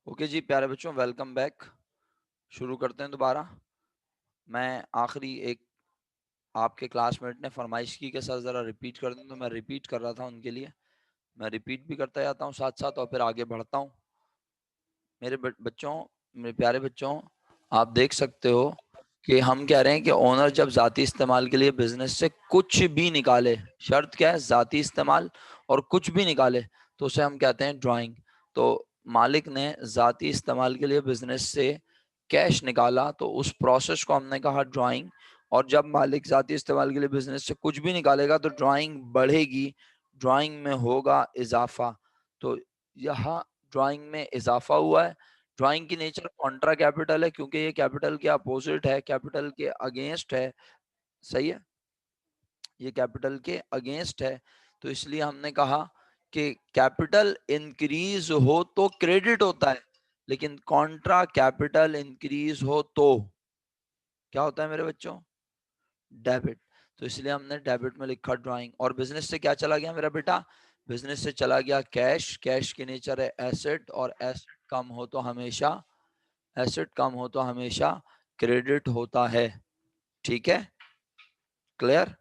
Okay जी, प्यारे बच्चों, welcome back. शुरू करते हैं दोबारा। मैं आखिरी एक आपके क्लासमेट ने फरमाइश की कि सर ज़रा रिपीट कर दें, तो मैं रिपीट कर रहा था उनके लिए। मैं रिपीट भी करता जाता हूँ साथ साथ और फिर आगे बढ़ता हूँ। मेरे बच्चों, मेरे प्यारे बच्चों, आप देख सकते हो कि हम कह रहे हैं कि ओनर जब ज़ाती इस्तेमाल के लिए बिजनेस से कुछ भी निकाले, शर्त क्या है? ज़ाती इस्तेमाल और कुछ भी निकाले तो उसे हम कहते हैं ड्राइंग। तो मालिक ने ज़ाती इस्तेमाल के लिए बिजनेस से कैश निकाला तो उस प्रोसेस को हमने कहा ड्राइंग। और जब मालिक ज़ाती इस्तेमाल के लिए बिजनेस से कुछ भी निकालेगा तो ड्राइंग बढ़ेगी, ड्राइंग में होगा इजाफा। तो यहाँ ड्राइंग में इजाफा हुआ है। ड्राइंग की नेचर कॉन्ट्रा कैपिटल है क्योंकि ये कैपिटल के अपोजिट है, कैपिटल के अगेंस्ट है। सही है, ये कैपिटल के अगेंस्ट है। तो इसलिए हमने कहा कि कैपिटल इंक्रीज हो तो क्रेडिट होता है, लेकिन कॉन्ट्रा कैपिटल इंक्रीज हो तो क्या होता है मेरे बच्चों? डेबिट। तो इसलिए हमने डेबिट में लिखा ड्राइंग। और बिजनेस से क्या चला गया मेरा बेटा? बिजनेस से चला गया कैश। कैश की नेचर है एसेट, और एसेट कम हो तो हमेशा क्रेडिट होता है। ठीक है, क्लियर?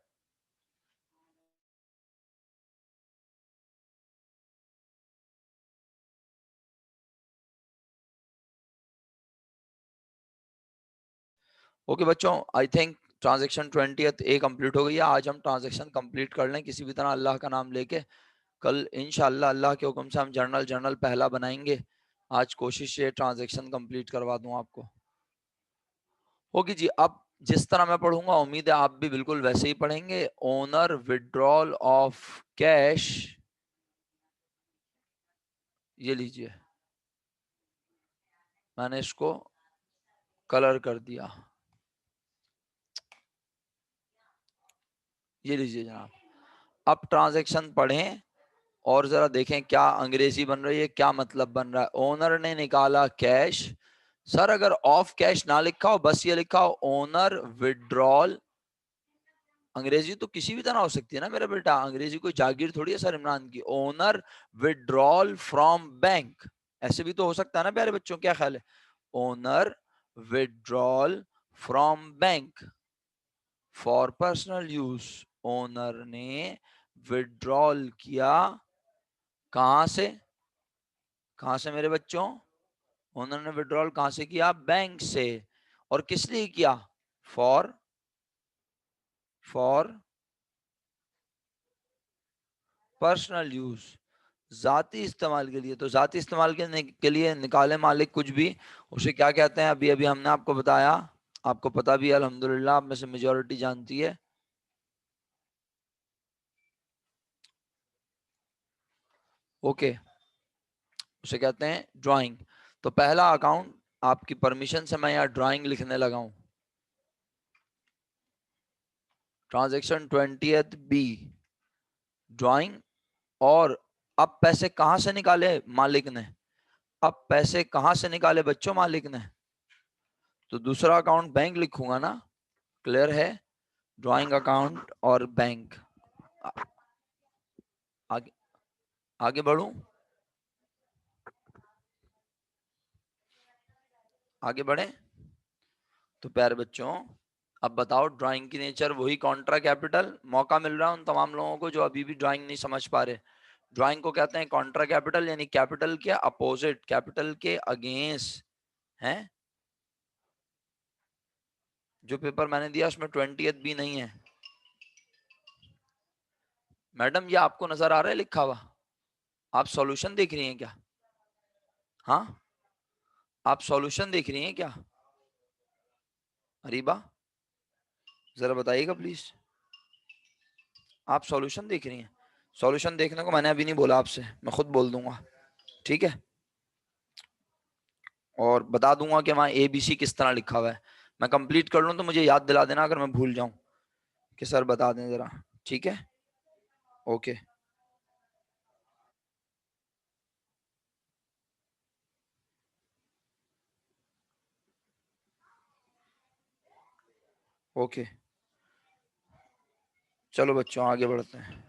ओके बच्चों, I think transaction 20th A complete हो गई है। आज हम ट्रांजेक्शन कंप्लीट कर लें किसी भी तरह अल्लाह का नाम लेके। कल इंशाल्लाह अल्लाह के हुक्म से हम जर्नल जर्नल पहला बनाएंगे। आज कोशिश ये ट्रांजेक्शन कंप्लीट करवा दूं आपको। ओके जी, अब जिस तरह मैं पढ़ूंगा उम्मीद है आप भी बिल्कुल वैसे ही पढ़ेंगे। ओनर विड्रॉल ऑफ कैश, ये लीजिए, मैंने इसको कलर कर दिया। ये लीजिए जनाब। अब ट्रांजैक्शन पढ़ें और जरा देखें क्या अंग्रेजी बन रही है, क्या मतलब बन रहा है। ओनर ने निकाला कैश। सर अगर ऑफ कैश ना लिखा हो, बस ये लिखा हो ओनर विड्रॉल, अंग्रेजी तो किसी भी तरह हो सकती है ना मेरा बेटा, अंग्रेजी कोई जागीर थोड़ी है सर इमरान की। ओनर विड्रॉल फ्रॉम बैंक, ऐसे भी तो हो सकता है ना प्यारे बच्चों, क्या ख्याल है? Owner withdrawal from bank for personal use. Owner ने विड्रॉल किया कहां से? कहां से मेरे बच्चों? ओनर ने विड्रॉल कहां से किया? बैंक से। और किस लिए किया? फॉर फॉर पर्सनल यूज, जाती इस्तेमाल के लिए। तो जाती इस्तेमाल के लिए निकाले मालिक कुछ भी, उसे क्या कहते हैं? अभी अभी हमने आपको बताया, आपको पता भी है अल्हम्दुलिल्लाह, आप में से मेजोरिटी जानती है। ओके, उसे कहते हैं ड्राइंग। तो पहला अकाउंट, आपकी परमिशन से मैं यहाँ ड्राइंग लिखने लगा हूं। Transaction 20th B, drawing. और अब पैसे कहां से निकाले मालिक ने? अब पैसे कहां से निकाले बच्चों मालिक ने? तो दूसरा अकाउंट बैंक लिखूंगा ना, क्लियर है? ड्राइंग अकाउंट और बैंक। आगे आगे बढ़ूं? आगे बढ़े? तो प्यारे बच्चों, अब बताओ ड्राइंग की नेचर वही कॉन्ट्रा कैपिटल। मौका मिल रहा है उन तमाम लोगों को जो अभी भी ड्राइंग नहीं समझ पा रहे। ड्राइंग को कहते हैं कॉन्ट्रा कैपिटल, यानी कैपिटल के अपोजिट, कैपिटल के अगेंस्ट है। जो पेपर मैंने दिया उसमें 20th भी नहीं है मैडम, ये आपको नजर आ रहा है लिखा हुआ? आप सॉल्यूशन देख रही हैं क्या? हाँ, आप सॉल्यूशन देख रही हैं क्या? अरीबा, जरा बताइएगा प्लीज। आप सॉल्यूशन देख रही हैं? सॉल्यूशन देखने को मैंने अभी नहीं बोला आपसे, मैं खुद बोल दूंगा, ठीक है? और बता दूंगा कि वहाँ ए बी सी किस तरह लिखा हुआ है। मैं कंप्लीट कर लूँ तो मुझे याद दिला देना अगर मैं भूल जाऊं, कि सर बता दें जरा। ठीक है, ओके। ओके, चलो बच्चों आगे बढ़ते हैं।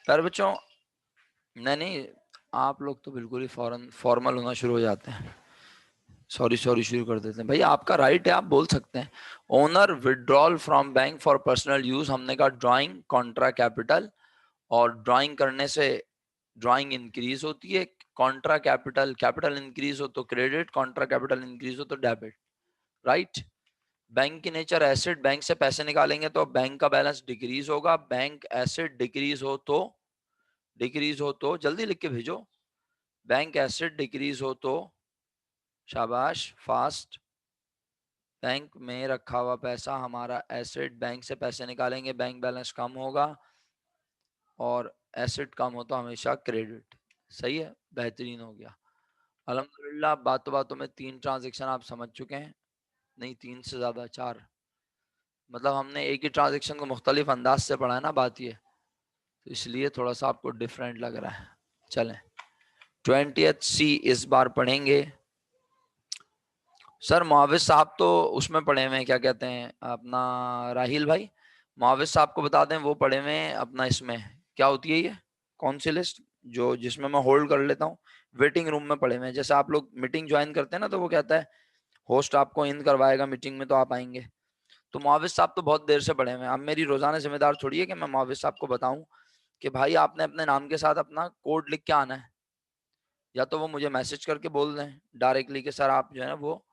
प्यारे बच्चों, नहीं नहीं, आप लोग तो बिल्कुल ही फॉरन फॉर्मल होना शुरू हो जाते हैं, सॉरी सॉरी शुरू कर देते हैं। भाई आपका राइट है, आप बोल सकते हैं। Owner withdrawal from bank for personal use, हमने कहा ड्राइंग कॉन्ट्रा कैपिटल, और ड्राइंग करने से ड्राइंग इंक्रीज होती है। कॉन्ट्रा कैपिटल, कैपिटल इंक्रीज हो तो क्रेडिट, कॉन्ट्रा कैपिटल इंक्रीज हो तो डेबिट, राइट। बैंक की नेचर एसेट, बैंक से पैसे निकालेंगे तो बैंक का बैलेंस डिक्रीज होगा। बैंक एसेट डिक्रीज हो तो जल्दी लिख के भेजो। बैंक एसेट डिक्रीज हो तो, शाबाश फास्ट। बैंक में रखा हुआ पैसा हमारा एसेट, बैंक से पैसे निकालेंगे बैंक बैलेंस कम होगा, और एसेट कम हो तो हमेशा क्रेडिट। सही है, बेहतरीन हो गया अल्हम्दुलिल्लाह। बातों बातों में 3 ट्रांजेक्शन आप समझ चुके हैं, नहीं 3 से ज्यादा 4, मतलब हमने एक ही ट्रांजेक्शन को मुख्तलिफ अंदाज से पढ़ा है ना, बात ये तो इसलिए थोड़ा सा आपको डिफरेंट लग रहा है। चलें 20th सी इस बार पढ़ेंगे। सर मुआविज साहब तो उसमें पढ़े हुए हैं, क्या कहते हैं अपना, राहिल भाई, मुआविज साहब को बता दें वो पढ़े हुए हैं अपना, इसमें क्या होती है ये, कौन सी लिस्ट, जो जिसमें मैं होल्ड कर लेता हूँ, वेटिंग रूम में पढ़े हुए हैं। जैसे आप लोग मीटिंग ज्वाइन करते हैं ना, तो वो कहता है होस्ट आपको इन करवाएगा मीटिंग में तो आप आएंगे। तो मुआविज साहब तो बहुत देर से पढ़े हुए हैं। अब मेरी रोजाना जिम्मेदार थोड़ी है कि मैं मुआविज साहब को बताऊं कि भाई आपने अपने नाम के साथ अपना कोड लिख के आना है, या तो वो मुझे मैसेज करके बोल दें डायरेक्टली कि सर आप जो है ना वो,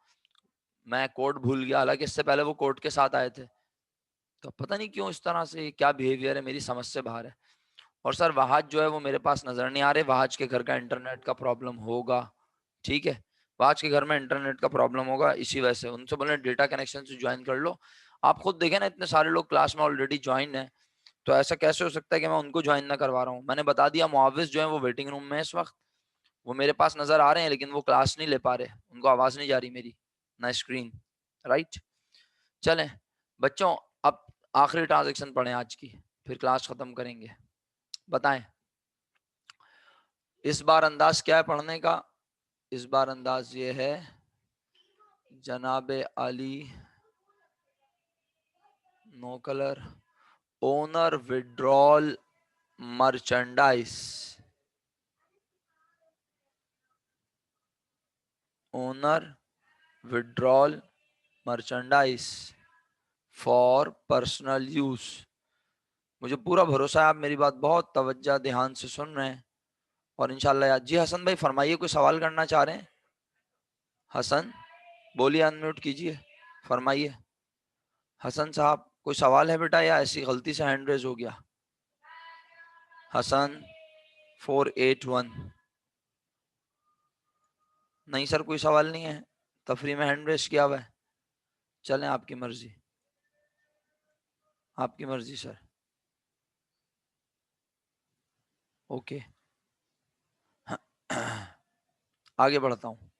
मैं कोड भूल गया, हालांकि इससे पहले वो कोड के साथ आए थे। तो पता नहीं क्यों इस तरह से, क्या बिहेवियर है, मेरी समझ से बाहर है। और सर वहाज जो है वो मेरे पास नजर नहीं आ रहे, वहाज के घर का इंटरनेट का प्रॉब्लम होगा, ठीक है। वहाज के घर में इंटरनेट का प्रॉब्लम होगा, इसी वजह से उनसे बोले डेटा कनेक्शन से ज्वाइन कर लो। आप खुद देखें ना, इतने सारे लोग क्लास में ऑलरेडी ज्वाइन है, तो ऐसा कैसे हो सकता है कि मैं उनको ज्वाइन ना करवा रहा हूँ। मैंने बता दिया मुआविज जो है वो वेटिंग रूम में है इस वक्त, वो मेरे पास नजर आ रहे हैं लेकिन वो क्लास नहीं ले पा रहे, उनको आवाज नहीं जा रही मेरी, ना स्क्रीन, राइट। चलें बच्चों, अब आखिरी ट्रांजेक्शन पढ़ें आज की, फिर क्लास खत्म करेंगे। बताएं इस बार अंदाज क्या है पढ़ने का। इस बार अंदाज ये है, जनाब Ali, no colour, owner withdrawal merchandise, owner withdrawal merchandise for personal use. मुझे पूरा भरोसा है आप मेरी बात बहुत तवज्जो ध्यान से सुन रहे हैं, और इंशाल्लाह याद। जी हसन भाई फरमाइए, कोई सवाल करना चाह रहे हैं। हसन बोलिए, अनम्यूट कीजिए, फरमाइए। हसन साहब कोई सवाल है बेटा, या ऐसी गलती से हैंड रेज हो गया। हसन 481, नहीं सर कोई सवाल नहीं है, तफरी में हैंड रेज किया हुआ है। चलें आपकी मर्जी, आपकी मर्जी सर। ओके आगे बढ़ता हूँ।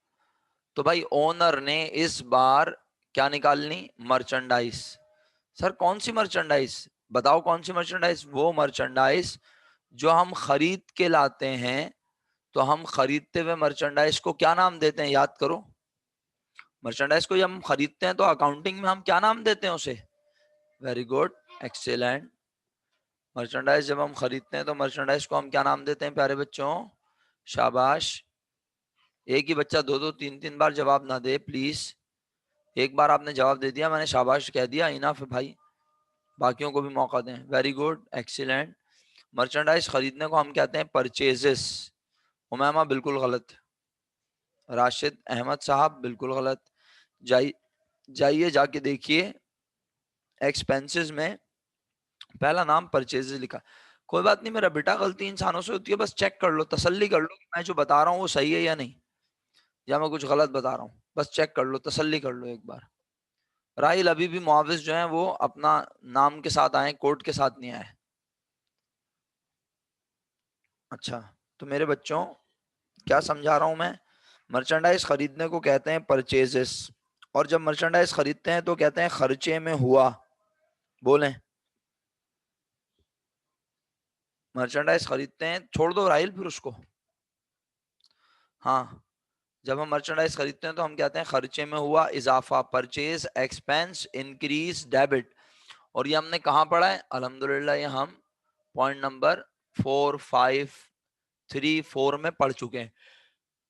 तो भाई ओनर ने इस बार क्या निकालनी, मर्चेंडाइज। सर कौन सी मर्चेंडाइज, बताओ कौन सी मर्चेंडाइज, वो मर्चेंडाइज जो हम खरीद के लाते हैं। तो हम खरीदते हुए मर्चेंडाइज को क्या नाम देते हैं, याद करो। मर्चेंडाइज को जब हम खरीदते हैं तो अकाउंटिंग में हम क्या नाम देते हैं उसे, वेरी गुड, एक्सेलेंट। मर्चेंडाइज जब हम खरीदते हैं तो मर्चेंडाइज को हम क्या नाम देते हैं प्यारे बच्चों, शाबाश। एक ही बच्चा दो दो तीन तीन बार जवाब ना दे प्लीज। एक बार आपने जवाब दे दिया, मैंने शाबाश कह दिया, इनफ है भाई, बाकियों को भी मौका दें। Very good, excellent. मर्चेंडाइज खरीदने को हम कहते हैं परचेजेस। उमैमा बिल्कुल गलत, राशिद अहमद साहब बिल्कुल गलत। जाइए जाइए जाके देखिए, एक्सपेंसेस में पहला नाम परचेजेस लिखा। कोई बात नहीं मेरा बेटा, गलती इंसानों से होती है, बस चेक कर लो, तसल्ली कर लो कि मैं जो बता रहा हूँ वो सही है या नहीं, या मैं कुछ गलत बता रहा हूँ, बस चेक कर लो, तसल्ली कर लो एक बार। राहिल अभी भी मुआविज जो है वो अपना नाम के साथ आए, कोड के साथ नहीं आए। अच्छा, तो मेरे बच्चों क्या समझा रहा हूं मैं, मर्चेंडाइज खरीदने को कहते हैं परचेजेस, और जब मर्चेंडाइज खरीदते हैं तो कहते हैं खर्चे में हुआ। बोलें, मर्चेंडाइज खरीदते हैं, छोड़ दो राहिल फिर उसको। हाँ, जब हम मर्चेंडाइज खरीदते हैं तो हम कहते हैं खर्चे में हुआ इजाफा, परचेज एक्सपेंस इंक्रीज डेबिट। और ये हमने कहाँ पढ़ा है, अल्हम्दुलिल्लाह ये हम पॉइंट नंबर 4, 5, 3-4 में पढ़ चुके हैं।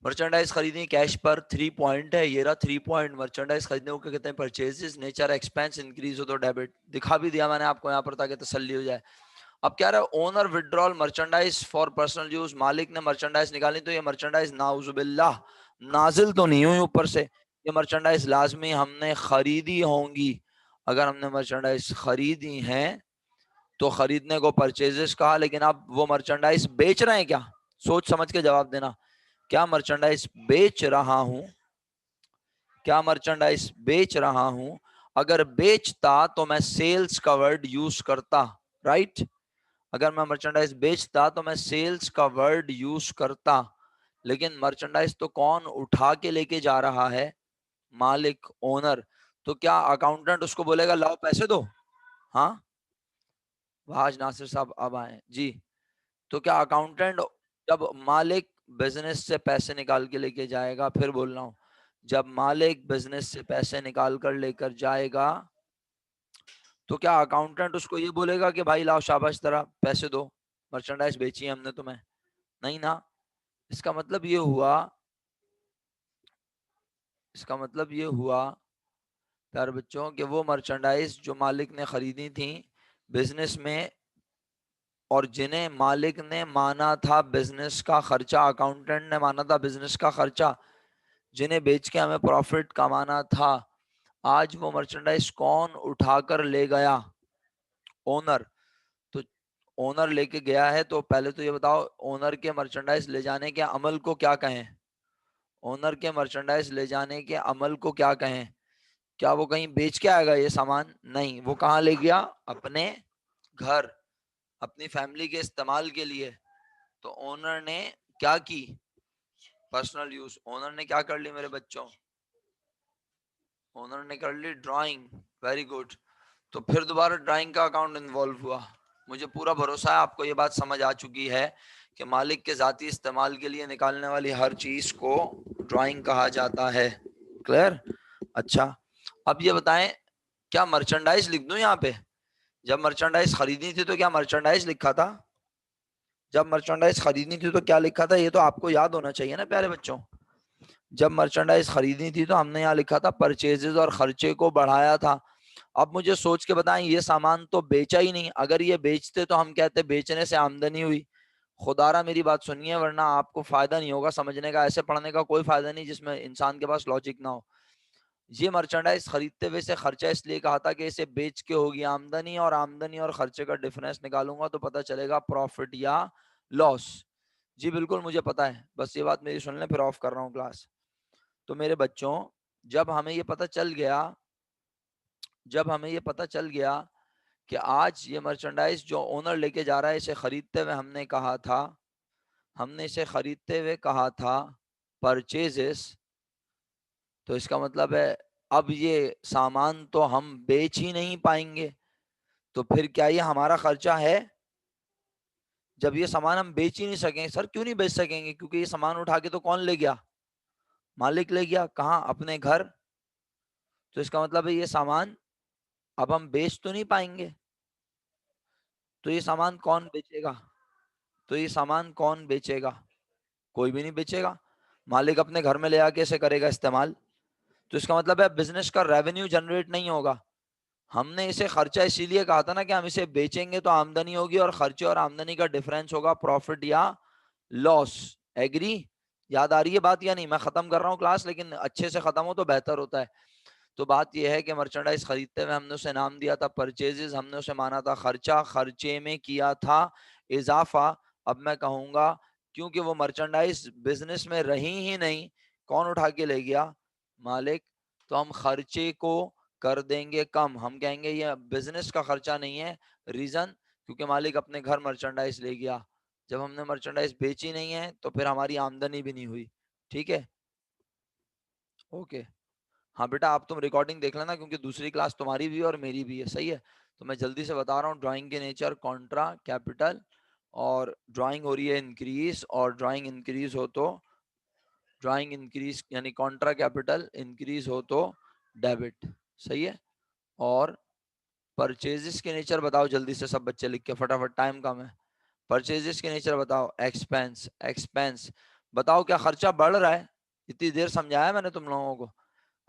मर्चेंडाइज खरीदनी कैश पर 3 पॉइंट है, ये रहा 3 पॉइंट। मर्चेंडाइज खरीदने को क्या कहते हैं? परचेजेस। नेचर एक्सपेंस इंक्रीज हो तो डेबिट। दिखा भी दिया मैंने आपको यहाँ पर ताकि तसल्ली हो जाए। अब क्या रहा? Owner withdrawal merchandise for personal use. मालिक ने मर्चेंडाइज निकाली, तो ये मर्चेंडाइज नाउजुबिल्लाह नाजिल तो नहीं हुई ऊपर से, ये मर्चेंडाइज लाजमी हमने खरीदी होंगी। अगर हमने मर्चेंडाइज खरीदी हैं तो खरीदने को परचेजेस कहा, लेकिन अब वो मर्चेंडाइज बेच रहे हैं क्या? सोच समझ के जवाब देना। क्या मर्चेंडाइज बेच रहा हूं? क्या मर्चेंडाइज बेच रहा हूं? अगर बेचता तो मैं सेल्स का वर्ड यूज करता, राइट? अगर मैं मर्चेंडाइज बेचता तो मैं सेल्स का वर्ड यूज करता, लेकिन मर्चेंडाइज तो कौन उठा के लेके जा रहा है? मालिक, ओनर। तो क्या अकाउंटेंट उसको बोलेगा लाओ पैसे दो? हाँ, भाज नासिर साहब अब आए जी। तो क्या अकाउंटेंट, जब मालिक बिजनेस से पैसे निकाल के लेके जाएगा, फिर बोल रहा हूं, जब मालिक बिजनेस से पैसे निकाल कर लेकर जाएगा तो क्या अकाउंटेंट उसको ये बोलेगा कि भाई लाओ शाबाश तरह पैसे दो, मर्चेंडाइज बेची है हमने तुम्हें? नहीं ना। इसका मतलब ये हुआ, इसका मतलब ये हुआ प्यारे बच्चों कि वो मर्चेंडाइज जो मालिक ने खरीदी थी बिजनेस में, और जिन्हें मालिक ने माना था बिजनेस का खर्चा, अकाउंटेंट ने माना था बिजनेस का खर्चा, जिन्हें बेच के हमें प्रॉफिट कमाना था, आज वो मर्चेंडाइज कौन उठाकर ले गया? ओनर। तो ओनर लेके गया है, तो पहले तो ये बताओ ओनर के मर्चेंडाइज ले जाने के अमल को क्या कहें? ओनर के मर्चेंडाइज ले जाने के अमल को क्या कहें? क्या वो कहीं बेच के आएगा ये सामान? नहीं, वो कहाँ ले गया? अपने घर, अपनी फैमिली के इस्तेमाल के लिए। तो ओनर ने क्या की? Personal use. ओनर ने क्या कर ली मेरे बच्चों? ओनर ने कर ली ड्राइंग। Very good. तो फिर दोबारा ड्राइंग का अकाउंट इन्वॉल्व हुआ। मुझे पूरा भरोसा है आपको ये बात समझ आ चुकी है कि मालिक के जाती इस्तेमाल के लिए निकालने वाली हर चीज को ड्राइंग कहा जाता है। क्लियर? अच्छा, अब ये बताएं, क्या मर्चेंडाइज लिख दूं यहाँ पे? जब मर्चेंडाइज खरीदनी थी तो क्या मर्चेंडाइज लिखा था? जब मर्चेंडाइज खरीदनी थी तो क्या लिखा था? ये तो आपको याद होना चाहिए ना प्यारे बच्चों। जब मर्चेंडाइज खरीदनी थी तो हमने यहाँ लिखा था परचेजेस और खर्चे को बढ़ाया था। अब मुझे सोच के बताएं, ये सामान तो बेचा ही नहीं। अगर ये बेचते तो हम कहते बेचने से आमदनी हुई। खुदारा मेरी बात सुनिए, वरना आपको फायदा नहीं होगा समझने का। ऐसे पढ़ने का कोई फायदा नहीं जिसमें इंसान के पास लॉजिक ना हो। ये मर्चेंडाइज खरीदते हुए से खर्चा इसलिए कहा था कि इसे बेच के होगी आमदनी, और आमदनी और खर्चे का डिफरेंस निकालूंगा तो पता चलेगा प्रॉफिट या लॉस। जी बिल्कुल मुझे पता है, बस ये बात मेरी सुन लें फिर ऑफ कर रहा हूँ क्लास। तो मेरे बच्चों, जब हमें ये पता चल गया, जब हमें ये पता चल गया कि आज ये मर्चेंडाइज जो ओनर लेके जा रहा है, इसे खरीदते हुए हमने कहा था, हमने इसे खरीदते हुए कहा था परचेजेस, तो इसका मतलब है अब ये सामान तो हम बेच ही नहीं पाएंगे। तो फिर क्या ये हमारा खर्चा है? जब ये सामान हम बेच ही नहीं सकेंगे। सर क्यों नहीं बेच सकेंगे? क्योंकि ये सामान उठा के तो कौन ले गया? मालिक ले गया। कहाँ? अपने घर। तो इसका मतलब है ये सामान अब हम बेच तो नहीं पाएंगे। तो ये सामान कौन बेचेगा? तो ये सामान कौन बेचेगा? कोई भी नहीं बेचेगा। मालिक अपने घर में ले आके इसे करेगा इस्तेमाल। तो इसका मतलब है बिजनेस का रेवेन्यू जनरेट नहीं होगा। हमने इसे खर्चा इसीलिए कहा था ना कि हम इसे बेचेंगे तो आमदनी होगी, और खर्चे और आमदनी का डिफरेंस होगा प्रॉफिट या लॉस। एग्री? याद आ रही है बात या नहीं? मैं खत्म कर रहा हूँ क्लास, लेकिन अच्छे से खत्म हो तो बेहतर होता है। तो बात यह है कि मर्चेंडाइज खरीदते हुए हमने उसे नाम दिया था परचेजेस, हमने उसे माना था खर्चा, खर्चे में किया था इजाफा। अब मैं कहूंगा क्योंकि वो मर्चेंडाइज बिजनेस में रही ही नहीं, कौन उठा के ले गया? मालिक। तो हम खर्चे को कर देंगे कम। हम कहेंगे ये बिजनेस का खर्चा नहीं है। रीजन? क्योंकि मालिक अपने घर मर्चेंडाइज ले गया। जब हमने मर्चेंडाइज बेची नहीं है तो फिर हमारी आमदनी भी नहीं हुई। ठीक है? ओके। हाँ बेटा, आप तुम रिकॉर्डिंग देख लेना क्योंकि दूसरी क्लास तुम्हारी भी है और मेरी भी है। सही है? तो मैं जल्दी से बता रहा हूँ, ड्राइंग के नेचर कॉन्ट्रा कैपिटल, और ड्राइंग हो रही है इंक्रीज, और ड्राइंग इंक्रीज हो तो ड्राइंग इंक्रीज यानी कॉन्ट्रा कैपिटल इंक्रीज हो तो डेबिट। सही है? और परचेजेस के नेचर बताओ जल्दी से सब बच्चे लिख के, फटाफट टाइम कम है। परचेजेस के नेचर बताओ, एक्सपेंस, एक्सपेंस बताओ क्या खर्चा बढ़ रहा है? इतनी देर समझाया मैंने तुम लोगों को।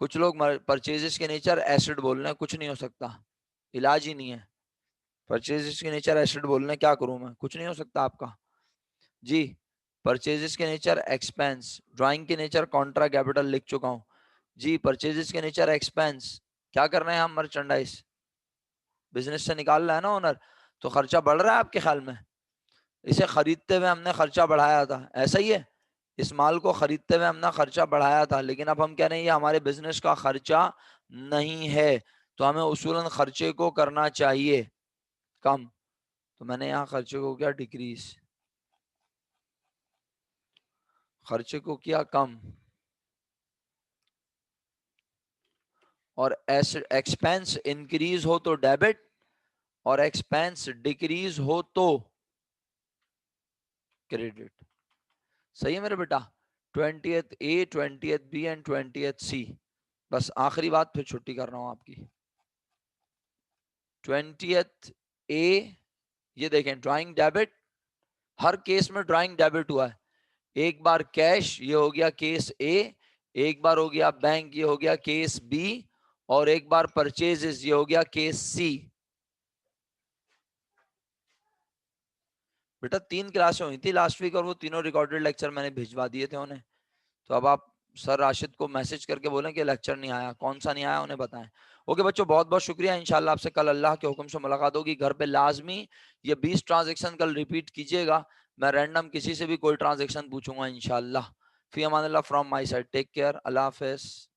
कुछ लोग परचेजेस के नेचर एसिड बोल रहे हैं, कुछ नहीं हो सकता, इलाज ही नहीं है। परचेजेस के नेचर एसिड बोल रहे हैं, क्या करूं मैं, कुछ नहीं हो सकता आपका जी। परचेजेस के नेचर एक्सपेंस, ड्राइंग के नेचर कॉन्ट्रा कैपिटल लिख चुका हूं जी। परचेजेस के नेचर एक्सपेंस, क्या कर रहे हैं हम, मर्चेंडाइज बिजनेस से निकाल रहा है ना ओनर, तो खर्चा बढ़ रहा है आपके ख्याल में? इसे खरीदते हुए हमने खर्चा बढ़ाया था, ऐसा ही है। इस माल को खरीदते हुए हमने खर्चा बढ़ाया था, लेकिन अब हम कह रहे हैं ये हमारे बिजनेस का खर्चा नहीं है, तो हमें उसूलन खर्चे को करना चाहिए कम। तो मैंने यहाँ खर्चे को किया डिक्रीज, खर्चे को किया कम। और एक्सपेंस इंक्रीज हो तो डेबिट, और एक्सपेंस डिक्रीज हो तो क्रेडिट। सही है मेरे बेटा? 20th A, 20th B and 20th C। बस आखिरी बात, फिर छुट्टी कर रहा हूं आपकी। 20th A, ये देखें ड्राइंग डेबिट, हर केस में ड्राइंग डेबिट हुआ है। एक बार कैश, ये हो गया केस ए, एक बार हो गया बैंक, ये हो गया केस बी, और एक बार परचेजेस, ये हो गया केस सी। बेटा 3 क्लासें हुई थी लास्ट वीक, और वो तीनों रिकॉर्डेड लेक्चर मैंने भिजवा दिए थे उन्हें। तो अब आप सर राशिद को मैसेज करके बोलें कि लेक्चर नहीं आया, कौन सा नहीं आया उन्हें बताएं। ओके बच्चों, बहुत बहुत शुक्रिया। इंशाल्लाह आपसे कल अल्लाह के हुक्म से मुलाकात होगी। घर पे लाजमी ये 20 ट्रांजेक्शन कल रिपीट कीजिएगा। मैं रैंडम किसी से भी कोई ट्रांजेक्शन पूछूंगा इंशाल्लाह। फी अमान अल्लाह from my side, take care, अल्लाह हाफिज।